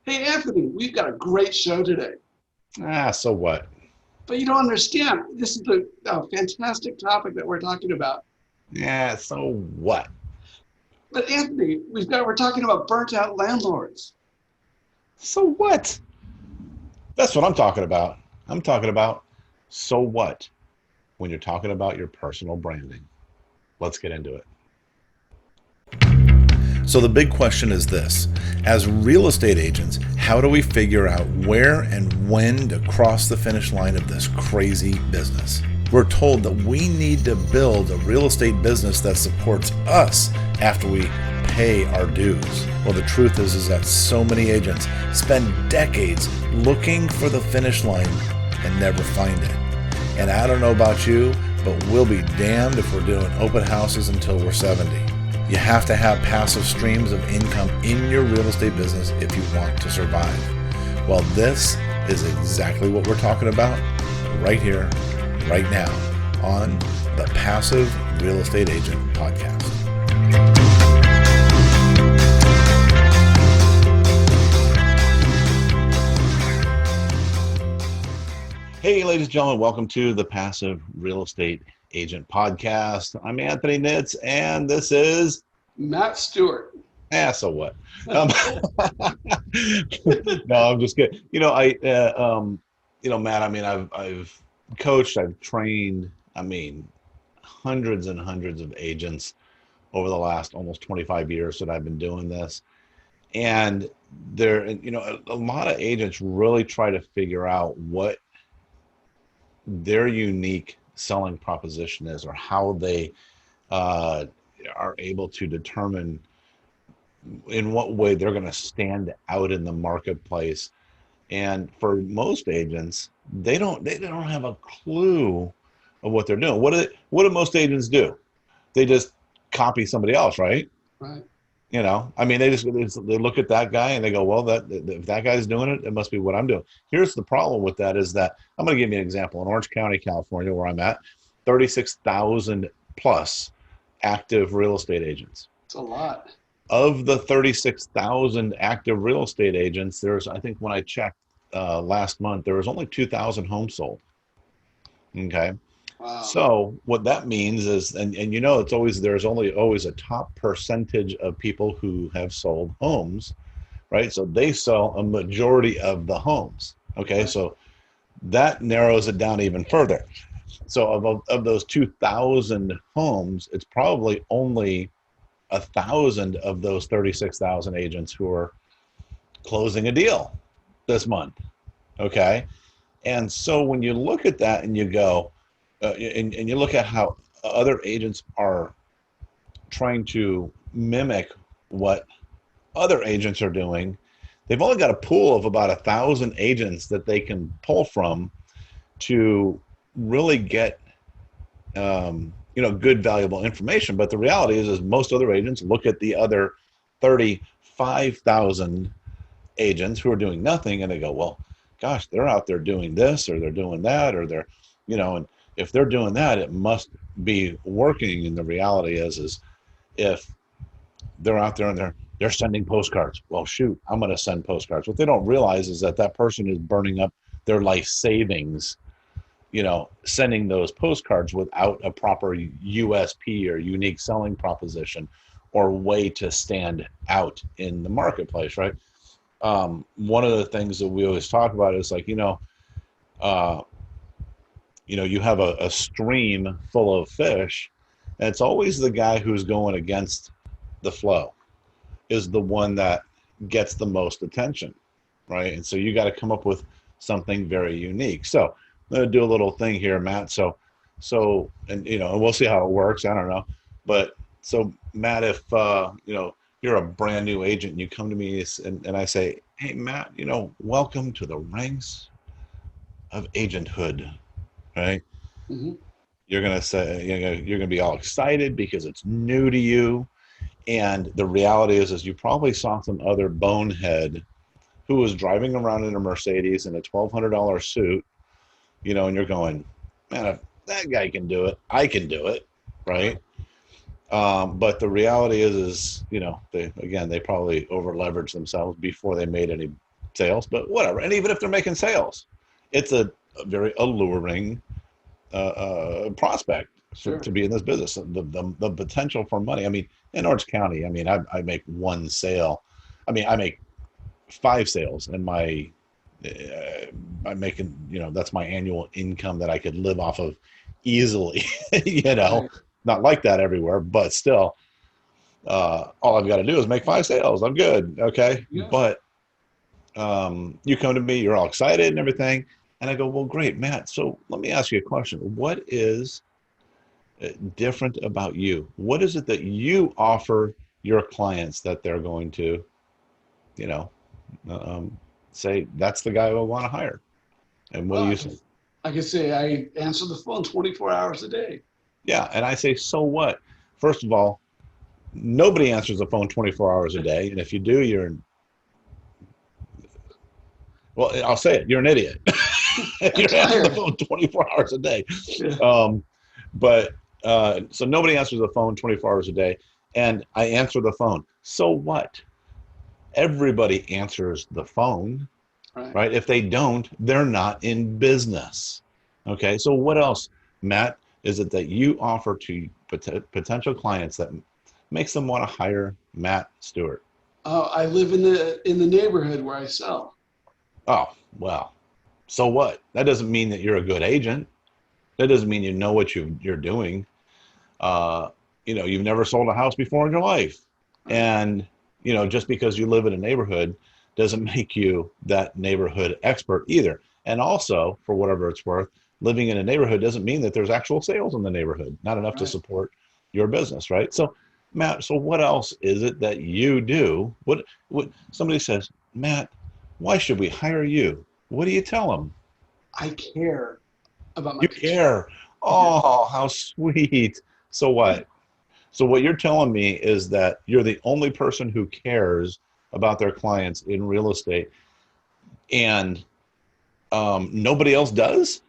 Hey, Anthony, we've got a great show today. So what? But you don't understand. This is a fantastic topic that we're talking about. Yeah, so what? But Anthony, we're talking about burnt out landlords. So what? That's what I'm talking about. I'm talking about so what when you're talking about your personal branding. Let's get into it. So the big question is this: as real estate agents, how do we figure out where and when to cross the finish line of this crazy business? We're told that we need to build a real estate business that supports us after we pay our dues. Well, the truth is that so many agents spend decades looking for the finish line and never find it. And I don't know about you, but we'll be damned if we're doing open houses until we're 70. You have to have passive streams of income in your real estate business if you want to survive. Well, this is exactly what we're talking about right here, right now, on the Passive Real Estate Agent Podcast. Hey, ladies and gentlemen, welcome to the Passive Real Estate Agent Podcast. I'm Anthony Nitz, and this is Matt Stewart. So what? No, I'm just kidding. Matt. I mean, I've coached, I've trained. I mean, hundreds and hundreds of agents over the last almost 25 years that I've been doing this, and a lot of agents really try to figure out what their unique selling proposition is, or how they are able to determine in what way they're going to stand out in the marketplace. And for most agents, they don't have a clue of what they're doing. What do most agents do? They just copy somebody else, right? Right. I mean, they look at that guy and they go, well, if that guy's doing it, it must be what I'm doing. Here's the problem with that is that I'm going to give you an example. In Orange County, California, where I'm at, 36,000 plus active real estate agents. It's a lot. Of the 36,000 active real estate agents, I think when I checked last month, there was only 2,000 homes sold. Okay. Wow. So what that means is, and there's always a top percentage of people who have sold homes, right? So they sell a majority of the homes. Okay. Right. So that narrows it down even further. So of those 2,000 homes, it's probably only 1,000 of those 36,000 agents who are closing a deal this month. Okay. And so when you look at that and you go, and you look at how other agents are trying to mimic what other agents are doing, they've only got a pool of about 1,000 agents that they can pull from to really get good, valuable information. But the reality is most other agents look at the other 35,000 agents who are doing nothing, and they go, well, gosh, they're out there doing this, or they're doing that, or they're, and if they're doing that, it must be working. And the reality is if they're out there and they're sending postcards, well, shoot, I'm going to send postcards. What they don't realize is that person is burning up their life savings, sending those postcards without a proper USP or unique selling proposition or way to stand out in the marketplace, right? One of the things that we always talk about is like, you have a stream full of fish, and it's always the guy who's going against the flow is the one that gets the most attention, right? And so you got to come up with something very unique. So I'm going to do a little thing here, Matt. So, and we'll see how it works. I don't know. But so Matt, if, you're a brand new agent and you come to me and I say, hey, Matt, welcome to the ranks of agenthood, right? Mm-hmm. You're going to say, you're going to be all excited because it's new to you. And the reality is you probably saw some other bonehead who was driving around in a Mercedes in a $1,200 suit, and you're going, man, if that guy can do it, I can do it, right? But the reality is they probably over leveraged themselves before they made any sales, but whatever. And even if they're making sales, it's a very alluring prospect Sure. to be in this business. The potential for money. I mean, in Orange County, I mean, I make one sale. I mean, I make 5 sales, and I'm making, that's my annual income that I could live off of easily. Right. Not like that everywhere, but still, all I've got to do is make 5 sales. I'm good. Okay. Yeah. But you come to me, you're all excited and everything. And I go, well, great, Matt. So let me ask you a question. What is different about you? What is it that you offer your clients that they're going to, you know, say that's the guy I want to hire? And what do Well, you say? I can say I answer the phone 24 hours a day. Yeah. And I say, so what? First of all, nobody answers the phone 24 hours a day. And if you do, well, I'll say it, you're an idiot. You're answering the phone 24 hours a day. Yeah. So nobody answers the phone 24 hours a day. And I answer the phone. So what? Everybody answers the phone, right? If they don't, they're not in business. Okay. So what else, Matt, is it that you offer to potential clients that makes them want to hire Matt Stewart? I live in the neighborhood where I sell. Oh, well, so what? That doesn't mean that you're a good agent. That doesn't mean you know what you're doing. You've never sold a house before in your life. And, just because you live in a neighborhood doesn't make you that neighborhood expert either. And also, for whatever it's worth, living in a neighborhood doesn't mean that there's actual sales in the neighborhood, not enough to support your business, right? So, Matt, so what else is it that you do? What somebody says, Matt, why should we hire you? What do you tell them? I care about my You care. Oh, how sweet. So what? So what you're telling me is that you're the only person who cares about their clients in real estate, and nobody else does?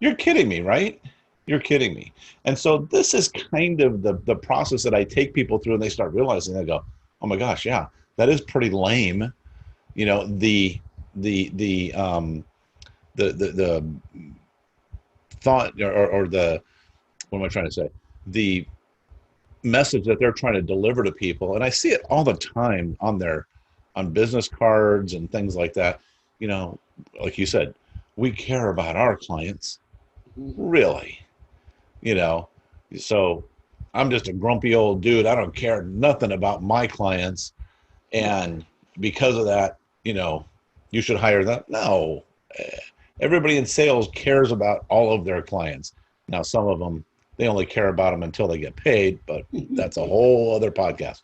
You're kidding me, right? You're kidding me. And so this is kind of the process that I take people through, and they start realizing, they go, oh my gosh, yeah, that is pretty lame. The thought, or the, what am I trying to say? The message that they're trying to deliver to people. And I see it all the time on business cards and things like that. Like you said, we care about our clients. Really? So I'm just a grumpy old dude. I don't care nothing about my clients. And because of that, you should hire them. No, everybody in sales cares about all of their clients. Now, some of them, they only care about them until they get paid, but that's a whole other podcast.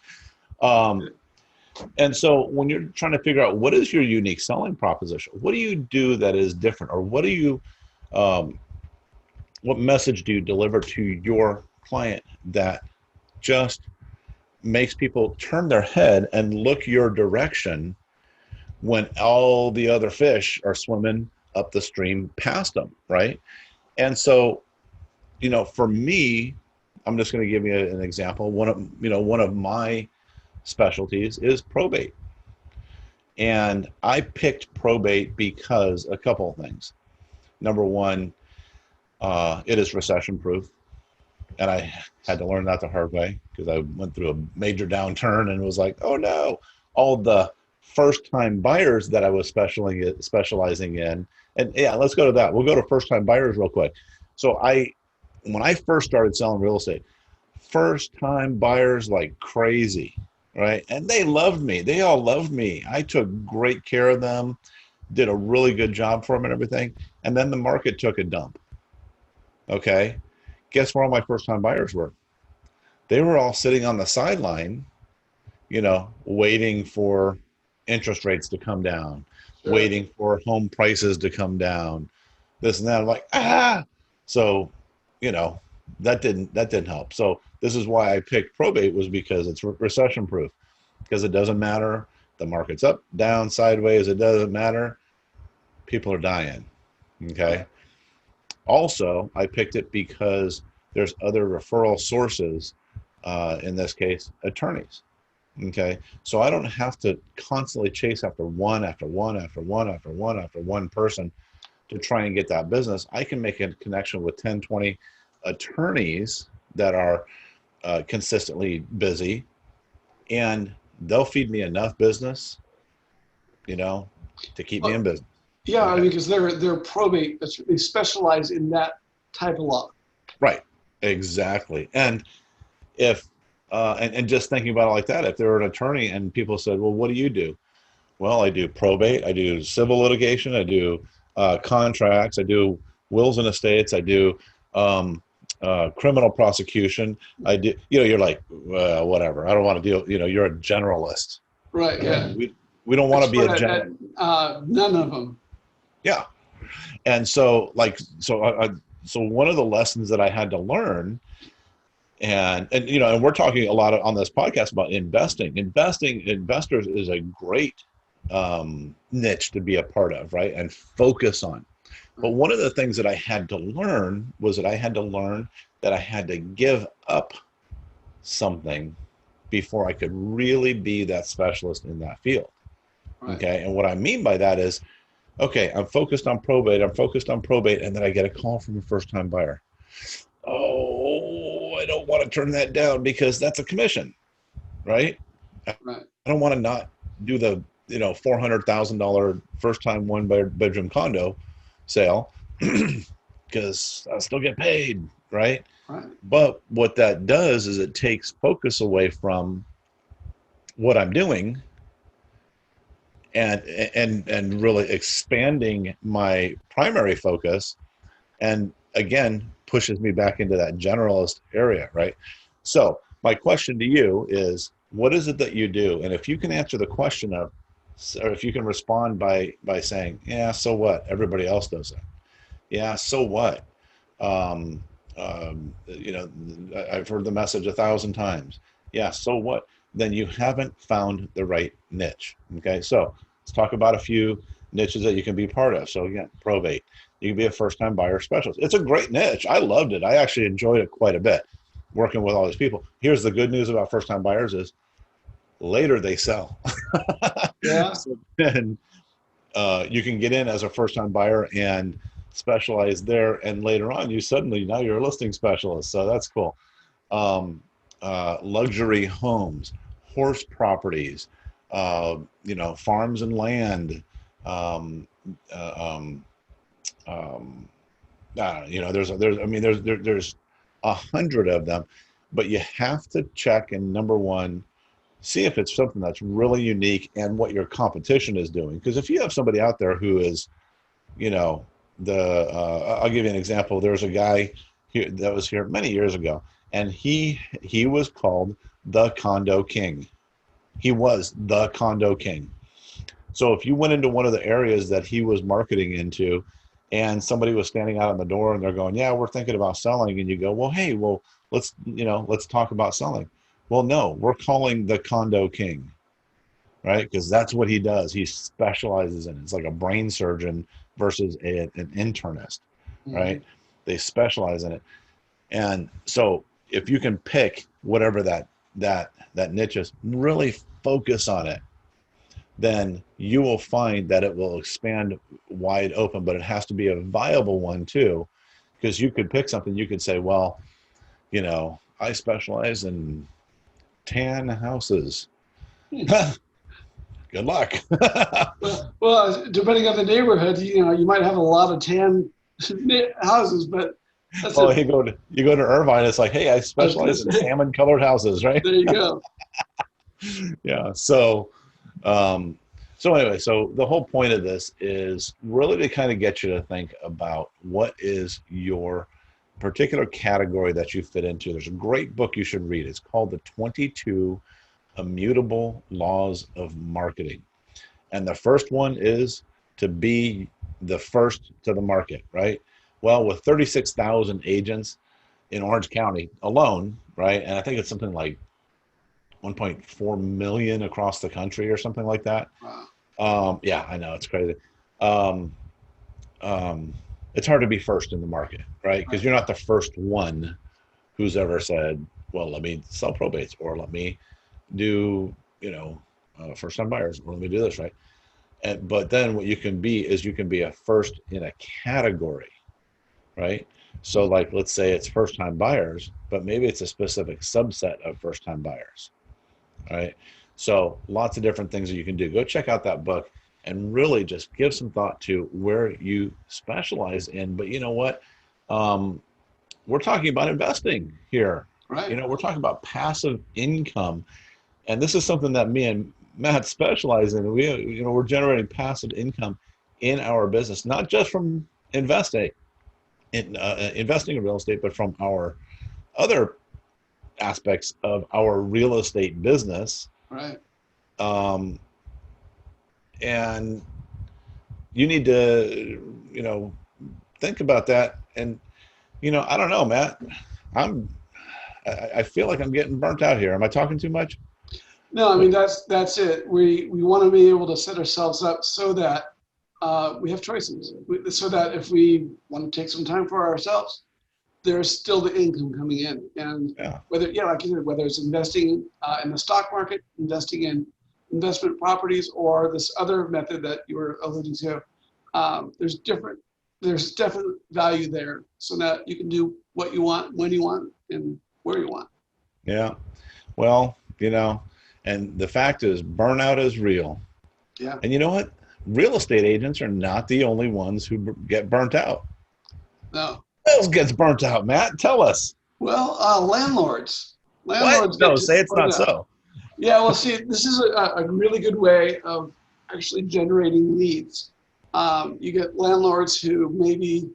And so when you're trying to figure out what is your unique selling proposition, what do you do that is different, or what message do you deliver to your client that just makes people turn their head and look your direction when all the other fish are swimming up the stream past them, right? And so, for me, I'm just going to give you an example. One of my specialties is probate. And I picked probate because a couple of things. Number one, it is recession proof. And I had to learn that the hard way because I went through a major downturn and was like, oh no, all the first time buyers that I was specializing in. And yeah, let's go to that. We'll go to first time buyers real quick. So when I first started selling real estate, first time buyers like crazy, right? And they loved me. They all loved me. I took great care of them, did a really good job for them and everything. And then the market took a dump. Okay. Guess where all my first time buyers were? They were all sitting on the sideline, waiting for interest rates to come down, waiting for home prices to come down, this and that. I'm like, so, that didn't help. So this is why I picked probate, was because it's recession proof, because it doesn't matter. The market's up, down, sideways. It doesn't matter. People are dying. Okay. Also, I picked it because there's other referral sources, in this case, attorneys. Okay. So I don't have to constantly chase after one, after one, after one, after one, after one person to try and get that business. I can make a connection with 10, 20 attorneys that are consistently busy, and they'll feed me enough business, you know, to keep me in business. Yeah, Okay. because they're probate. They specialize in that type of law. Right. Exactly. And if and just thinking about it like that, if they're an attorney and people said, well, what do you do? Well, I do probate, I do civil litigation, I do contracts, I do wills and estates, I do criminal prosecution. I do, you're like, well, whatever. I don't want to deal, you're a generalist. Right. Yeah. We don't want to be a Expert general. none of them. Yeah. And so so one of the lessons that I had to learn, and we're talking a lot on this podcast about investors is a great niche to be a part of, right? And focus on. But one of the things that I had to learn was that I had to give up something before I could really be that specialist in that field. Right. Okay. And what I mean by that is, okay, I'm focused on probate, and then I get a call from a first-time buyer. Oh, I don't want to turn that down because that's a commission, right? Right. I don't want to not do the $400,000 first-time one-bedroom condo sale because I still get paid, right? Right. But what that does is it takes focus away from what I'm doing and really expanding my primary focus, and again pushes me back into that generalist area, right? So my question to you is, what is it that you do? And if you can answer the question of, or if you can respond by saying, yeah, so what? Everybody else does it. Yeah, so what? I've heard the message 1,000 times. Yeah, so what? Then you haven't found the right niche. Okay, so let's talk about a few niches that you can be part of. So again, probate. You can be a first-time buyer specialist. It's a great niche. I loved it. I actually enjoyed it quite a bit, working with all these people. Here's the good news about first-time buyers is later they sell. Yeah. So then you can get in as a first-time buyer and specialize there, and later on now you're a listing specialist. So that's cool. Luxury homes, horse properties, farms and land. There's 100 of them, but you have to check, and number one, see if it's something that's really unique and what your competition is doing. Because if you have somebody out there who is, I'll give you an example. There was a guy here that was here many years ago, and he was called the Condo King. He was the Condo King. So if you went into one of the areas that he was marketing into, and somebody was standing out on the door and they're going, yeah, we're thinking about selling, and you go, well, hey, let's talk about selling. Well, no, we're calling the Condo King, right? Because that's what he does. He specializes in it. It's like a brain surgeon versus an internist, right? Mm-hmm. They specialize in it. And so if you can pick whatever that niche is, really focus on it, then you will find that it will expand wide open, but it has to be a viable one too, because you could pick something. You could say, well, I specialize in tan houses. Good luck. well, depending on the neighborhood, you might have a lot of tan houses, but that's you go to Irvine, it's like, hey, I specialize in salmon colored houses, right? There you go. Yeah. So anyway, so the whole point of this is really to kind of get you to think about what is your particular category that you fit into. There's a great book you should read. It's called The 22 Immutable Laws of Marketing. And the first one is to be the first to the market, right? Well, with 36,000 agents in Orange County alone, right? And I think it's something like 1.4 million across the country or something like that. Wow. Yeah, I know, it's crazy. It's hard to be first in the market, right? Because you're not the first one who's ever said, well, let me sell probates, or let me do first time buyers. Let me do this right. But then what you can be is you can be a first in a category, right? So like, let's say it's first time buyers, but maybe it's a specific subset of first time buyers, right? So lots of different things that you can do. Go check out that book and really just give some thought to where you specialize in. But you know what? We're talking about investing here. Right. We're talking about passive income. And this is something that me and Matt specialize in. We're generating passive income in our business, not just from investing in real estate, but from our other aspects of our real estate business. Right. And you need to, think about that. And, I don't know, Matt, I feel like I'm getting burnt out here. Am I talking too much? No, I mean, that's it. We want to be able to set ourselves up so that we have choices, so that if we want to take some time for ourselves, there's still the income coming in. And whether, like you said, whether it's investing in the stock market, investing in investment properties, or this other method that you were alluding to, there's definite value there, so that you can do what you want, when you want, and where you want. Yeah. Well, and the fact is, burnout is real. Yeah. And you know what? Real estate agents are not the only ones who get burnt out. No. Who else gets burnt out, Matt? Tell us. Well, landlords. What? No, say it's not so. Yeah, well, see, this is a really good way of actually generating leads. You get landlords who maybe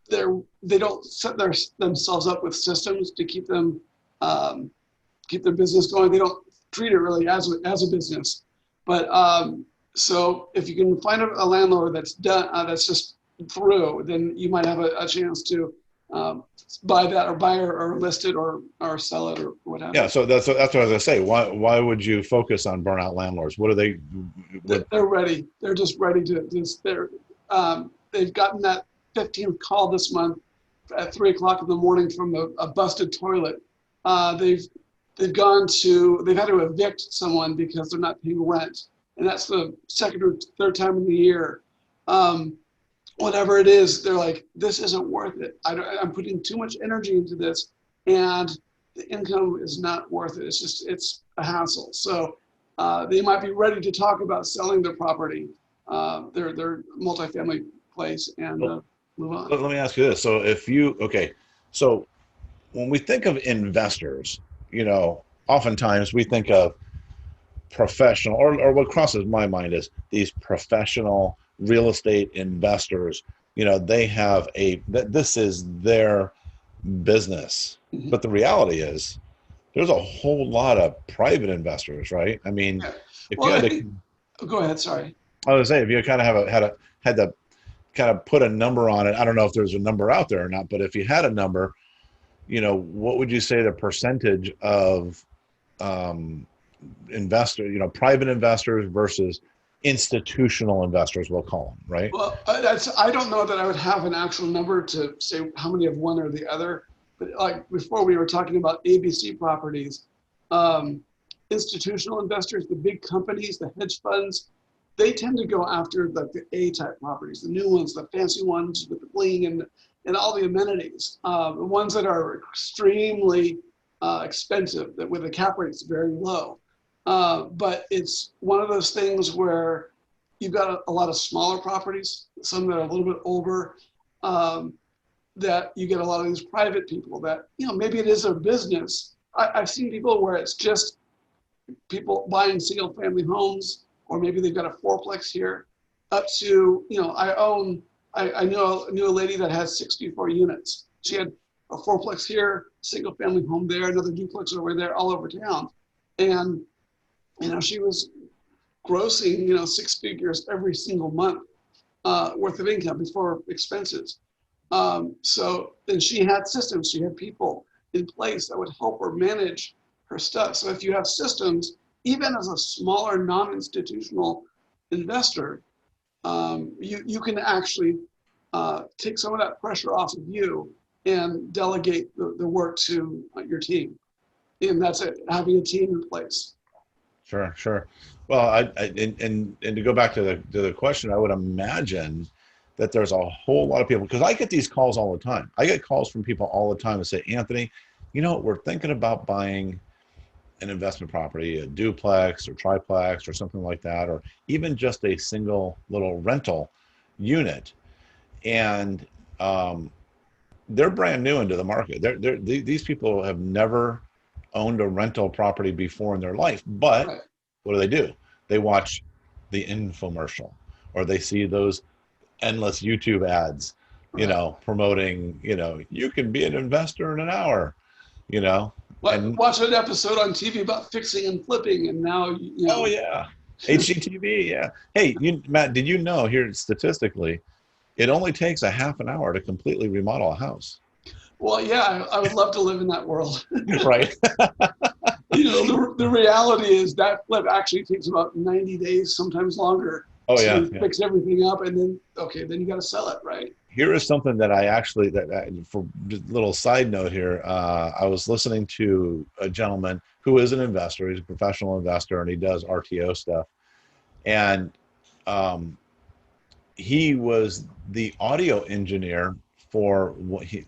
they don't set themselves up with systems to keep their business going. They don't treat it really as a business. But so if you can find a landlord that's just through, then you might have a chance to buy that, or buy or list it, or sell it, or whatever. Yeah, so that's what I was gonna say. Why would you focus on burnout landlords? What are they? They're ready. They're just ready to. They've gotten that 15th call this month at 3:00 in the morning from a busted toilet. They've had to evict someone because they're not paying rent, and that's the second or third time in the year. Whatever it is, they're like, this isn't worth it. I'm putting too much energy into this, and the income is not worth it. It's a hassle. So they might be ready to talk about selling their property, their multifamily place, and move on. Let me ask you this. So when we think of investors, oftentimes we think of professional, or what crosses my mind is these professional real estate investors. They have this is their business. Mm-hmm. But the reality is there's a whole lot of private investors, right? I mean, go ahead. Sorry. I was gonna say, if you kind of had to kind of put a number on it, I don't know if there's a number out there or not, but if you had a number, what would you say the percentage of private investors versus institutional investors, we'll call them, right? Well, I don't know that I would have an actual number to say how many of one or the other, but like before we were talking about ABC properties, institutional investors, the big companies, the hedge funds, they tend to go after like the A-type properties, the new ones, the fancy ones with the bling and all the amenities, the ones that are extremely expensive, that with the cap rates very low. But it's one of those things where you've got a lot of smaller properties, some that are a little bit older, that you get a lot of these private people that, maybe it is their business. I've seen people where it's just people buying single family homes, or maybe they've got a fourplex here, up to, I knew a lady that has 64 units. She had a fourplex here, single family home there, another duplex over there, all over town. And she was grossing, 6 figures every single month worth of income before expenses. So then she had systems, she had people in place that would help her manage her stuff. So if you have systems, even as a smaller non-institutional investor, you can actually take some of that pressure off of you and delegate the work to your team. And that's it, having a team in place. Sure, sure. Well, and to go back to the question, I would imagine that there's a whole lot of people, because I get these calls all the time. I get calls from people all the time and say, Anthony, we're thinking about buying an investment property, a duplex or triplex or something like that, or even just a single little rental unit. And they're brand new into the market. These people have never owned a rental property before in their life, but Right. what do? They watch the infomercial, or they see those endless YouTube ads, Right. promoting, you can be an investor in an hour, you know, and Watch an episode on TV about fixing and flipping, and now oh yeah, HGTV, yeah. Hey, Matt, did you know here statistically, it only takes a half an hour to completely remodel a house, Well, yeah, I would love to live in that world. right? The reality is that flip actually takes about 90 days, sometimes longer, Oh yeah, to yeah. fix everything up, and then then you got to sell it, right? Here is something that for just a little side note here, I was listening to a gentleman who is an investor. He's a professional investor, and he does RTO stuff. And he was the audio engineer for what he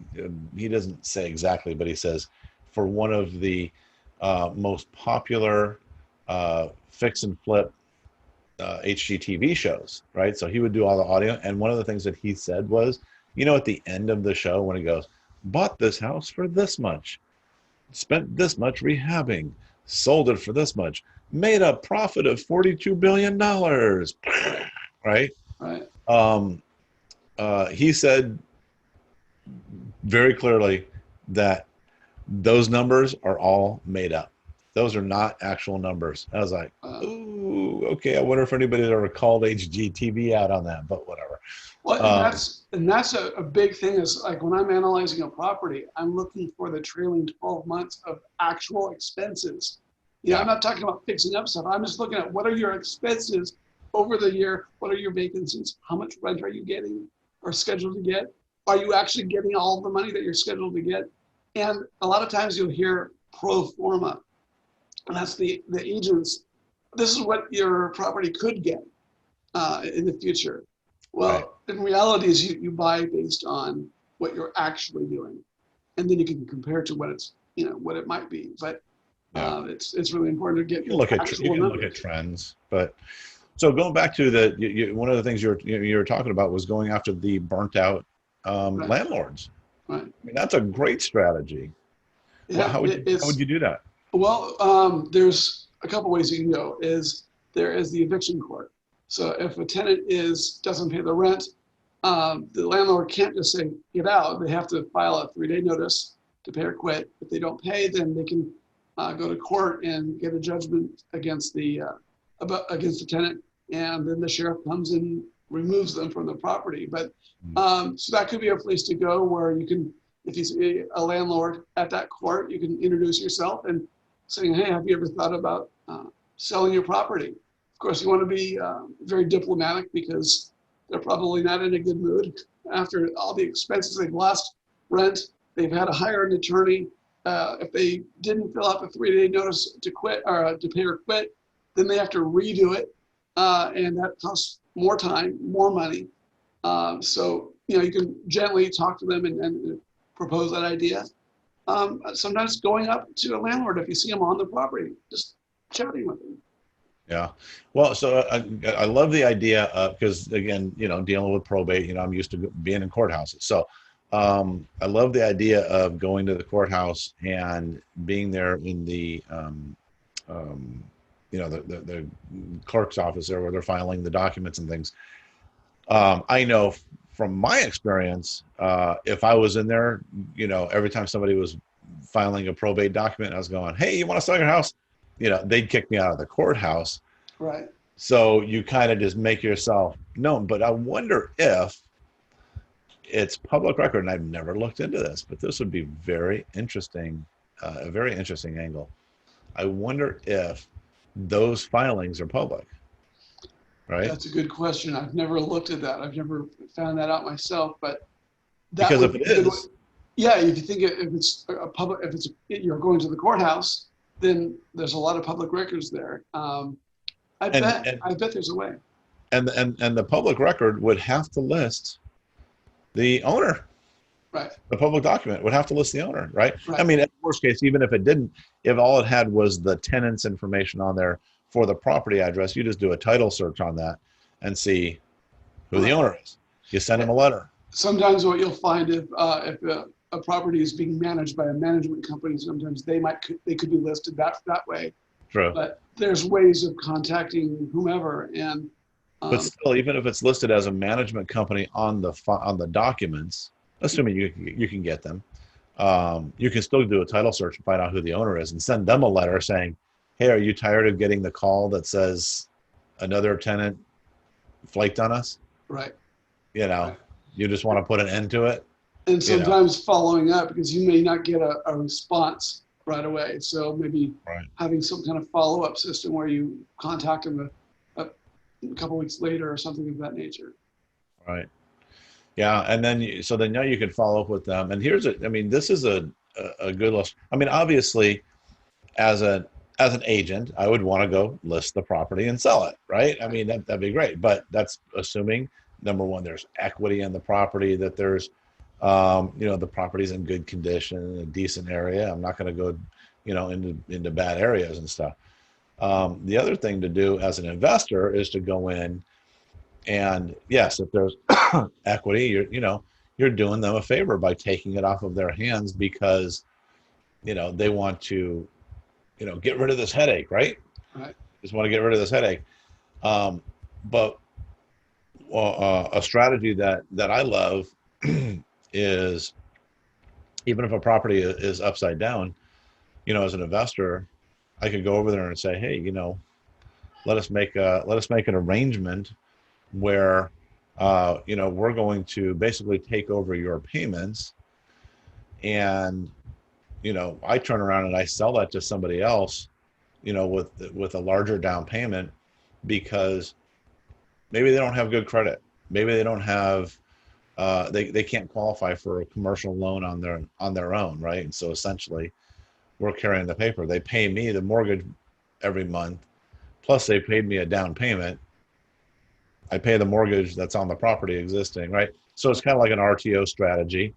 doesn't say exactly, but he says for one of the most popular fix and flip HGTV shows, right? So he would do all the audio. And one of the things that he said was, at the end of the show, when he goes, bought this house for this much, spent this much rehabbing, sold it for this much, made a profit of $42 billion, right? Right. He said very clearly that those numbers are all made up. Those are not actual numbers. I was like, ooh, okay. I wonder if anybody's ever called HGTV out on that, but whatever. Well, and that's a big thing is like when I'm analyzing a property, I'm looking for the trailing 12 months of actual expenses. I'm not talking about fixing up stuff. I'm just looking at what are your expenses over the year? What are your vacancies? How much rent are you getting or scheduled to get? Are you actually getting all the money that you're scheduled to get? And a lot of times you'll hear pro forma. And that's the agents. This is what your property could get in the future. Well, right. In reality, is you buy based on what you're actually doing, and then you can compare it to what it's what it might be. But it's really important to get you can look at trends. But so going back to one of the things you were talking about was going after the burnt out right. landlords. Right. I mean, that's a great strategy. Yeah, how would you do that? Well, there's a couple ways you can go. There is the eviction court. So if a tenant doesn't pay the rent, the landlord can't just say get out. They have to file a 3-day notice to pay or quit. If they don't pay, then they can go to court and get a judgment against the tenant, and then the sheriff comes and removes them from the property. But so that could be a place to go where you can, if you see a landlord at that court, you can introduce yourself and saying, hey, have you ever thought about selling your property? Of course, you want to be very diplomatic because they're probably not in a good mood after all the expenses they've lost rent. They've had to hire an attorney. If they didn't fill out the 3-day notice to quit or to pay or quit, then they have to redo it, and that costs more time, more money. So you can gently talk to them and propose that idea. Sometimes going up to a landlord if you see them on the property, just chatting with them. Yeah. Well, so I love the idea because again, dealing with probate, I'm used to being in courthouses. So I love the idea of going to the courthouse and being there in the the clerk's office there where they're filing the documents and things. I know from my experience, if I was in there, every time somebody was filing a probate document, I was going, hey, you want to sell your house? They'd kick me out of the courthouse. Right. So you kind of just make yourself known. But I wonder if it's public record, and I've never looked into this, but this would be very interesting, a very interesting angle. I wonder if those filings are public. Right? That's a good question. I've never looked at that. I've never found that out myself, but because if it is, yeah, if you think if it's a public, if you're going to the courthouse, then there's a lot of public records there. I bet there's a way. And the public record would have to list the owner. Right. The public document would have to list the owner, right? Right. I mean, at worst case, even if it didn't, if all it had was the tenant's information on there for the property address, you just do a title search on that and see who the owner is. You send them a letter. Sometimes what you'll find if a property is being managed by a management company, sometimes they could be listed that way. True. But there's ways of contacting whomever, and but still, even if it's listed as a management company on the documents, assuming you can get them, you can still do a title search and find out who the owner is and send them a letter saying, hey, are you tired of getting the call that says another tenant flaked on us? Right. You know, right. You just want to put an end to it. And sometimes following up, because you may not get a response right away. So maybe having some kind of follow-up system where you contact them a couple weeks later or something of that nature. Right. Yeah. And then, now you can follow up with them. And this is a good list. I mean, obviously, as an agent, I would want to go list the property and sell it. Right. I mean, that'd be great. But that's assuming, number one, there's equity in the property, that there's, the property's in good condition, a decent area. I'm not going to go, into bad areas and stuff. The other thing to do as an investor is to go in and, yes, if there's equity, you're doing them a favor by taking it off of their hands because, they want to, get rid of this headache, right? Right. Just want to get rid of this headache. But a strategy that I love is, even if a property is upside down, as an investor, I could go over there and say, hey, let us make an arrangement where, we're going to basically take over your payments, and, I turn around and I sell that to somebody else, with a larger down payment, because maybe they don't have good credit. Maybe they don't have, they can't qualify for a commercial loan on their own, right? And so essentially, we're carrying the paper. They pay me the mortgage every month, plus they paid me a down payment. I pay the mortgage that's on the property existing, right? So it's kind of like an RTO strategy,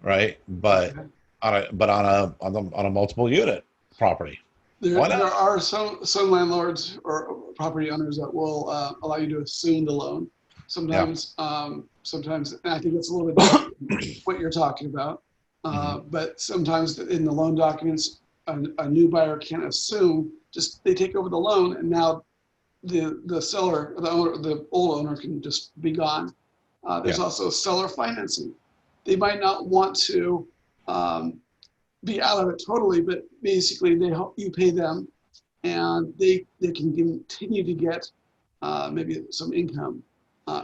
right? But on a multiple unit property. There are some landlords or property owners that will allow you to assume the loan. Sometimes, sometimes, and I think it's a little bit different what you're talking about. But sometimes in the loan documents, a new buyer can assume, just they take over the loan, and now the seller, the owner, the old owner can just be gone. There's also seller financing. They might not want to be out of it totally, but basically they help you pay them, and they can continue to get maybe some income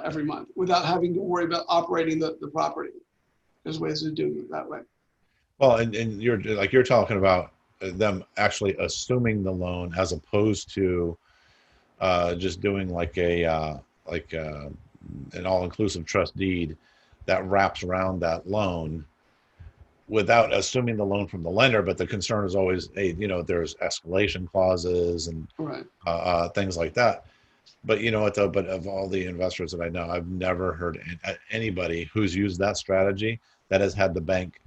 every month without having to worry about operating the property. There's ways of doing it that way. Well, and you're talking about them actually assuming the loan as opposed to just doing like an all-inclusive trust deed that wraps around that loan without assuming the loan from the lender. But the concern is always, hey, there's escalation clauses and things like that. But but of all the investors that I know, I've never heard anybody who's used that strategy that has had the bank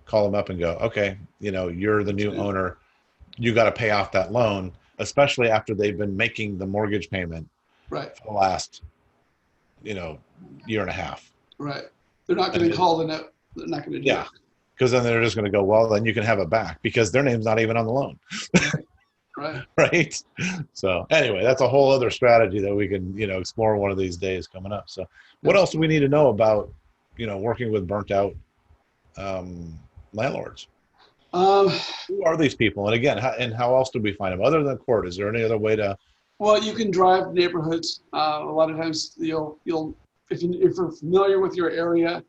call them up and go, okay, you're the new owner, you got to pay off that loan, especially after they've been making the mortgage payment for the last, year and a half. Right. They're not going to call the note. They're not going to do it. Because then they're just going to go, well, then you can have it back because their name's not even on the loan. Right. Right. So anyway, that's a whole other strategy that we can, explore one of these days coming up. So what else do we need to know about, working with burnt out landlords? Who are these people? And again, how else do we find them other than court? Is there any other way to? Well, you can drive neighborhoods. A lot of times you'll if you're familiar with your area,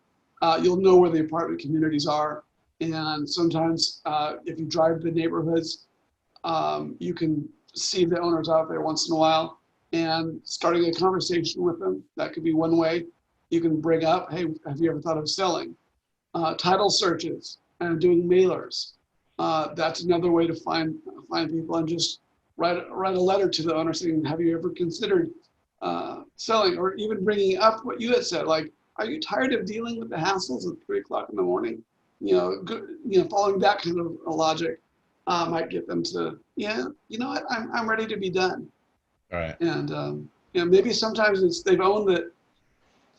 you'll know where the apartment communities are. And sometimes if you drive the neighborhoods, you can see the owners out there once in a while, and starting a conversation with them. That could be one way. You can bring up, hey, have you ever thought of selling? Title searches and doing mailers. That's another way to find people, and just write a letter to the owner saying, have you ever considered selling, or even bringing up what you had said, like, are you tired of dealing with the hassles at 3 o'clock in the morning? Following that kind of a logic might get them to, you know what, I'm ready to be done. All right. And maybe sometimes they've owned it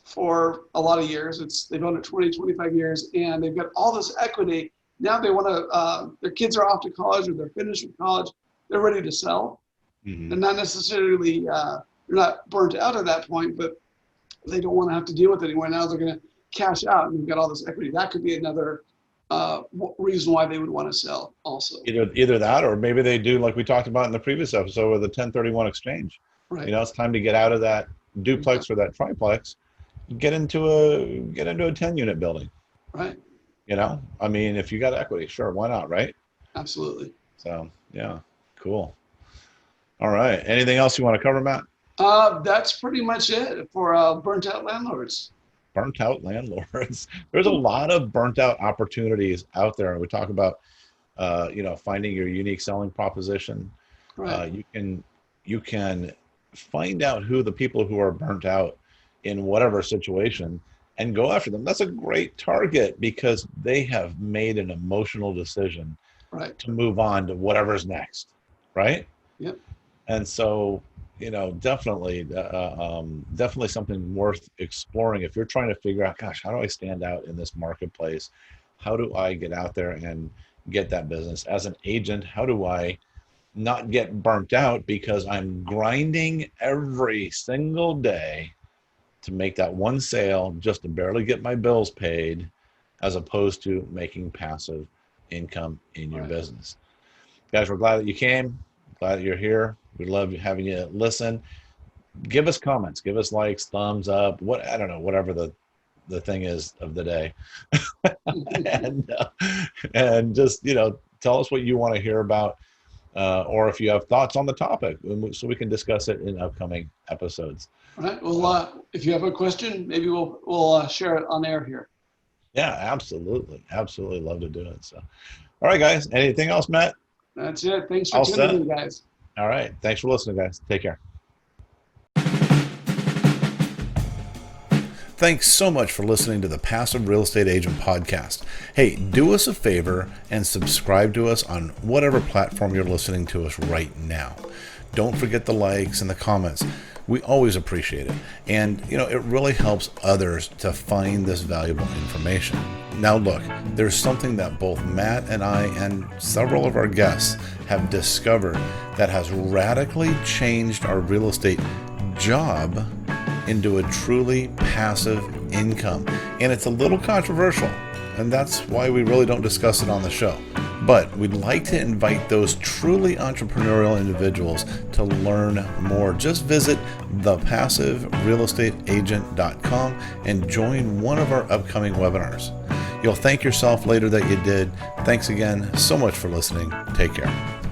for a lot of years. They've owned it 20, 25 years, and they've got all this equity. Now they want to, their kids are off to college, or they're finished with college. They're ready to sell. Mm-hmm. And not necessarily, they're not burnt out at that point, but they don't want to have to deal with it anymore. Now they're going to cash out, and they've got all this equity. That could be another reason why they would want to sell also. Either that, or maybe they do, like we talked about in the previous episode, with the 1031 exchange. Right. It's time to get out of that duplex or that triplex, get into a 10-unit building. Right. I mean, if you got equity, sure, why not, right? Absolutely. So, yeah, cool. All right. Anything else you want to cover, Matt? That's pretty much it for burnt out landlords. Burnt out landlords. There's a lot of burnt out opportunities out there. And we talk about, finding your unique selling proposition. Right. You can find out who the people who are burnt out in whatever situation and go after them. That's a great target, because they have made an emotional decision to move on to whatever's next. Right. Yep. And so, definitely something worth exploring if you're trying to figure out, gosh, how do I stand out in this marketplace? How do I get out there and get that business? As an agent, how do I not get burnt out because I'm grinding every single day to make that one sale just to barely get my bills paid, as opposed to making passive income in your business? Guys, we're glad that you came. Glad that you're here. We love having you listen. Give us comments, give us likes, thumbs up, whatever the thing is of the day. and just, tell us what you want to hear about, or if you have thoughts on the topic, so we can discuss it in upcoming episodes. All right. Well, if you have a question, maybe we'll share it on air here. Yeah, absolutely. Absolutely love to do it. So, all right, guys. Anything else, Matt? That's it. Thanks for tuning in, guys. All right. Thanks for listening, guys. Take care. Thanks so much for listening to the Passive Real Estate Agent Podcast. Hey, do us a favor and subscribe to us on whatever platform you're listening to us right now. Don't forget the likes and the comments. We always appreciate it. And, it really helps others to find this valuable information. Now, look, there's something that both Matt and I and several of our guests have discovered that has radically changed our real estate job into a truly passive income. And it's a little controversial, and that's why we really don't discuss it on the show. But we'd like to invite those truly entrepreneurial individuals to learn more. Just visit thepassiverealestateagent.com and join one of our upcoming webinars. You'll thank yourself later that you did. Thanks again so much for listening. Take care.